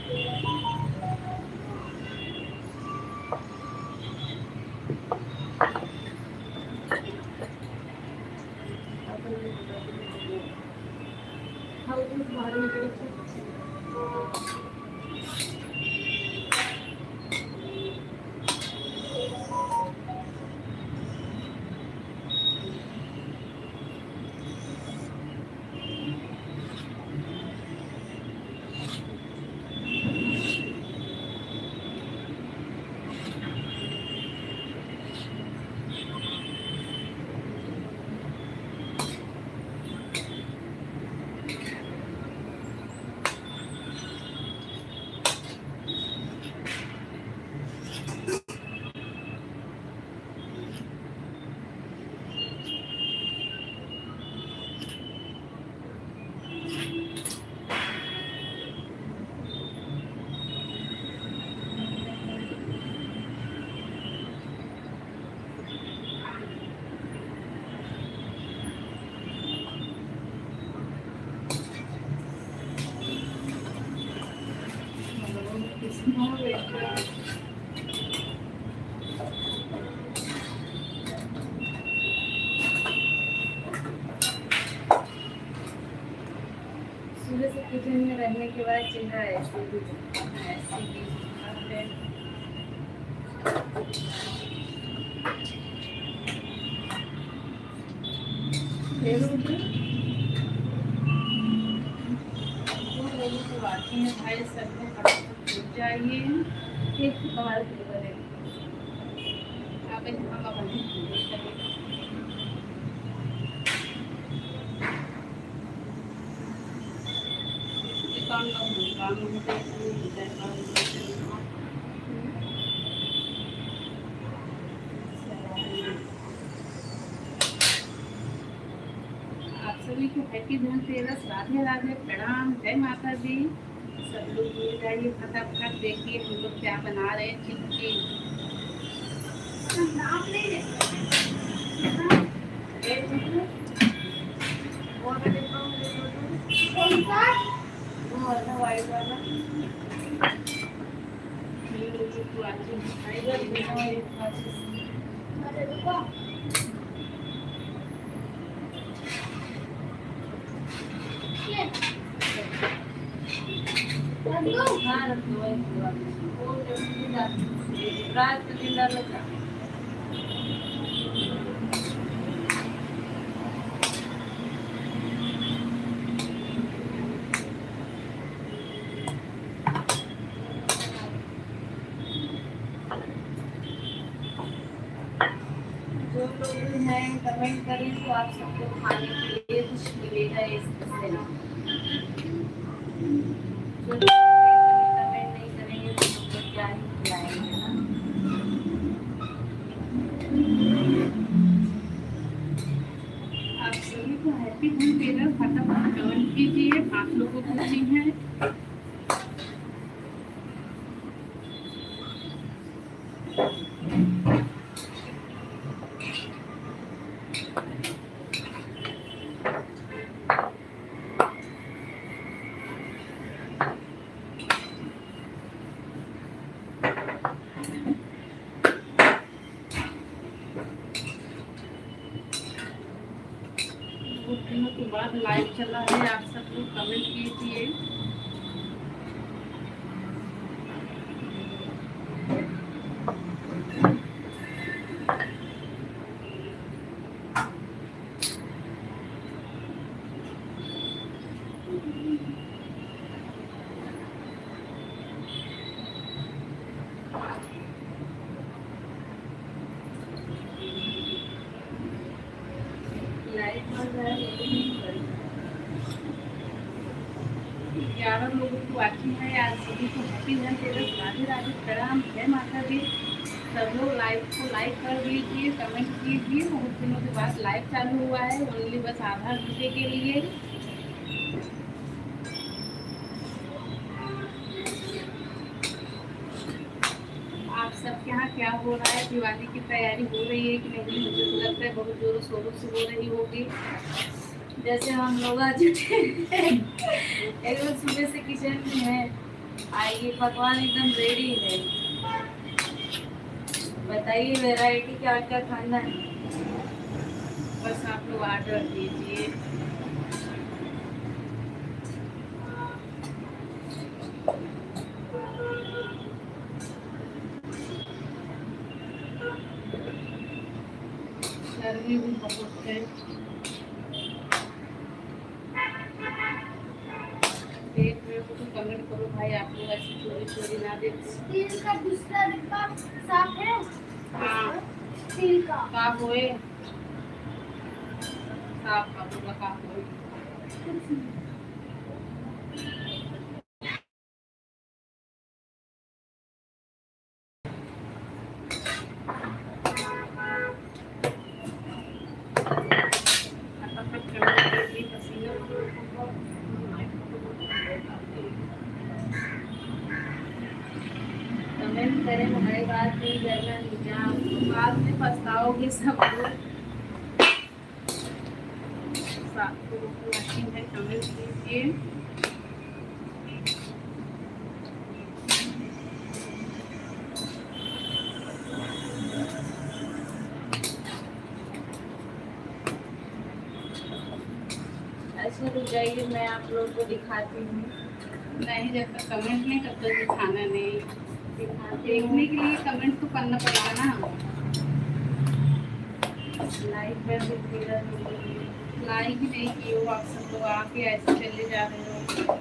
सुबह से किचन में रहने के बाद चेहरा ऐसे भी बाकी में भाई सब में फटाफट जाइए एक बार करें आप सभी को हैप्पी धनतेरस, राधे राधे, प्रणाम, जय माता दी। सब लोग मिल जाइए फटाफट। देखिए हम लोग क्या बना रहे हैं। चिक्की नाम नहीं है वाइट वाला जो लोग हैं कमेंट करें तो आप सबको खाने के लिए कुछ मिलेगा इससे। जो कमेंट नहीं करेंगे तो सबको क्या ही खिलाएंगे ना। आप सभी को हैप्पी धनतेरस। फटाफट कमेंट कीजिए। 5 लोगों को खुशी है। बहुत दिनों के बाद लाइव चला है। आप सब लोग कमेंट कीजिए। लाइव चल रहा है। 11 लोगों को बाकी है। आज सभी को हैप्पी धनतेरस, राधे राधे, प्रणाम, जय माता दी। सब लोग लाइव को लाइक कर दीजिए, कमेंट कीजिए। बहुत दिनों के बाद लाइव चालू हुआ है, ओनली बस आधा घंटे के लिए। आप सबके यहाँ क्या हो रहा है? दिवाली की तैयारी हो रही है कि नहीं? मुझे तो लगता है बहुत जोरों शोरों से हो रही होगी। जैसे हम लोग आज एकदम सुबह से किचन में हैं। आइए, पकवान एकदम रेडी है। बताइए वैरायटी क्या क्या खाना है। बस आप लोग ऑर्डर दीजिए। गर्मी भी बहुत है। देख रहे हो तो कमेंट करो भाई, आप लोग ऐसी चोरी चोरी ना देख। स्टील का दूसरा डिब्बा साफ है। हाँ स्टील का साफ होए, साफ का पूरा साफ होए। कमेंट करें, हमारी बात नहीं करना नीचे आप। बाद में पछताओगे सब लोग। अच्छी है, कमेंट कीजिए। ऐसे रुक जाइए, मैं आप लोगों को दिखाती हूँ। नहीं, जब तक कमेंट नहीं तब तक दिखाना नहीं। दिखाती हूँ। देखने के लिए कमेंट तो करना पड़ेगा ना। लाइक कर दीजिएगा। लाइक ही नहीं किए हो आप सब लोग, आके ऐसे चले जा रहे हो।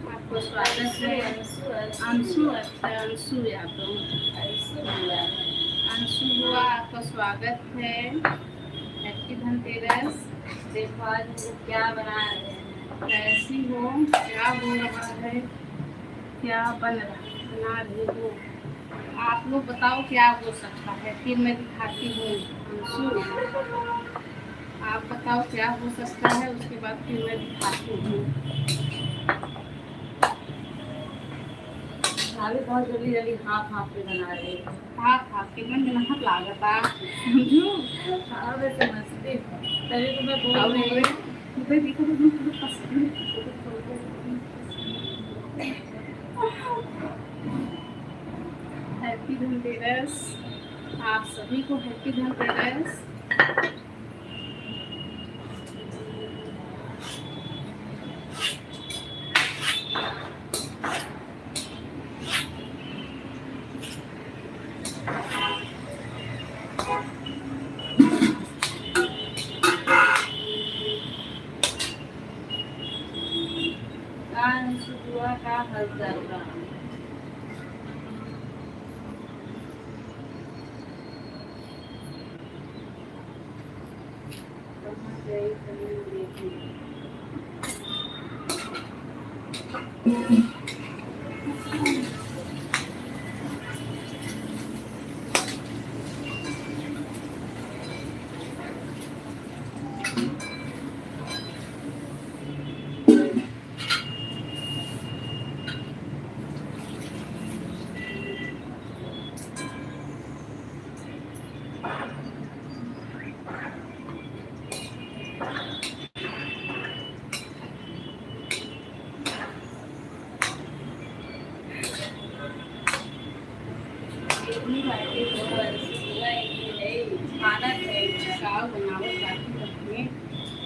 आपको स्वागत है। अंशु, अच्छा अंशु यादव। अंशु हुआ, आपका स्वागत है। हैप्पी धनतेरस। देखो आज हम लोग क्या बना रहे हैं। कैसी हो, क्या हो रहा है, क्या बना रही हो? आप लोग बताओ क्या हो सकता है, फिर मैं दिखाती हूँ। अंशु आप बताओ क्या हो सकता है, उसके बाद फिर मैं दिखाती हूँ। भाभी बहुत जल्दी जल्दी हाफ हाफ पे बना रहे हैं। हाँ के मन मेहनत लागता, समझो। हाँ वैसे मस्ती, तभी तो मैं बोल अब रही हूँ। उधर देखो तो मुझे पसंद है। हैप्पी धनतेरस, आप सभी को हैप्पी धनतेरस। हुआ का हज़र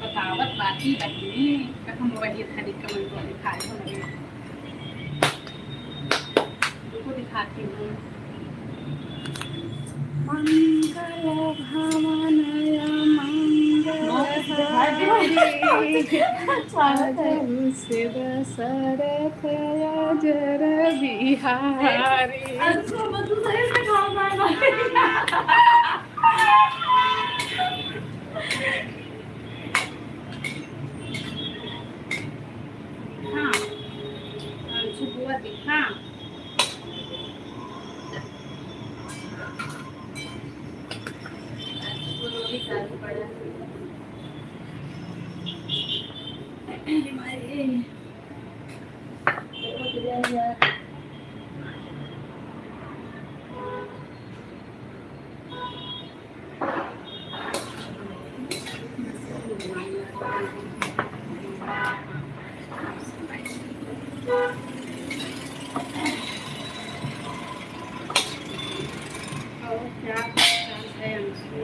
बतावत बाकी बहनी हम वही थारी कमल को दिखाए उनको दिखाती हूँ। मंगल भवन मंगल से दशरथ अजर बिहारी। हाँ, अंशु बुआ दिखा। और क्या हाल है अंशु?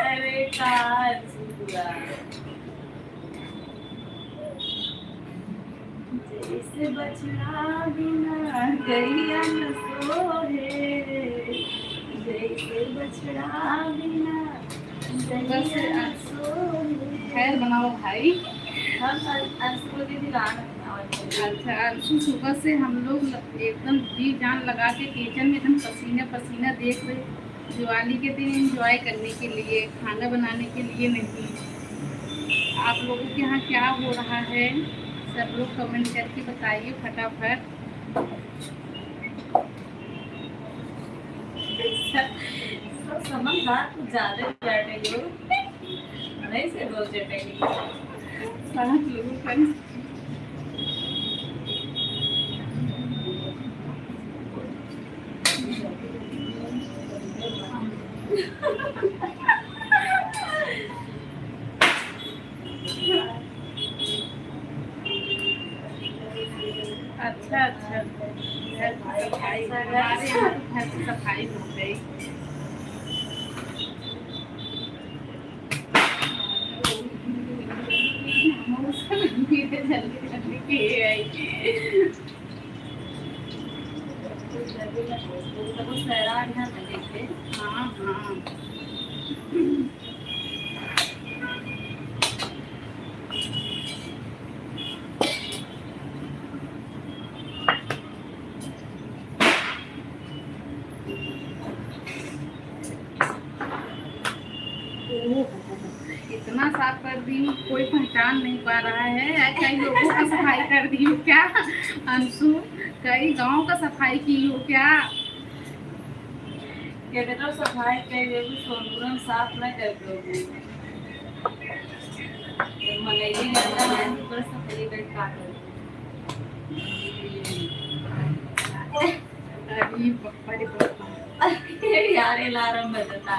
अरे कार सुबह जैसे बचना बिना गैया न सोहे, जैसे बचना बिना गैया न सोहे। खैर बनाओ भाई। हम अंशु दीदी गाना अच्छा अंशु, सुबह से हम लोग एकदम जी जान लगा के किचन में एकदम पसीना पसीना देख रहे। दिवाली के दिन एंजॉय करने के लिए, खाना बनाने के लिए नहीं। आप लोगों के यहाँ क्या हो रहा है सब लोग कमेंट करके बताइए फटाफट। समझदार कुछ ज्यादा चटेगी नहीं से दो चटेगी 7 लोगों का अच्छा अच्छा, घर की सफाई, हमारे यहाँ तो घर की सफाई हो गई। जल्दी जल्दी किए आई। हाँ हाँ इतना साफ कर दी हूँ, कोई पहचान नहीं पा रहा है। कई लोगों का सफाई कर दी हो क्या अंशु? कई गांव का सफाई की हो क्या? कहते तो सफाई कर दे सोनपुरम साफ न कर दो મને એ કરતા મારી પર સફાઈ કઈ કાઢો अरे पप्पा रे पप्पा यार ये लारम बदता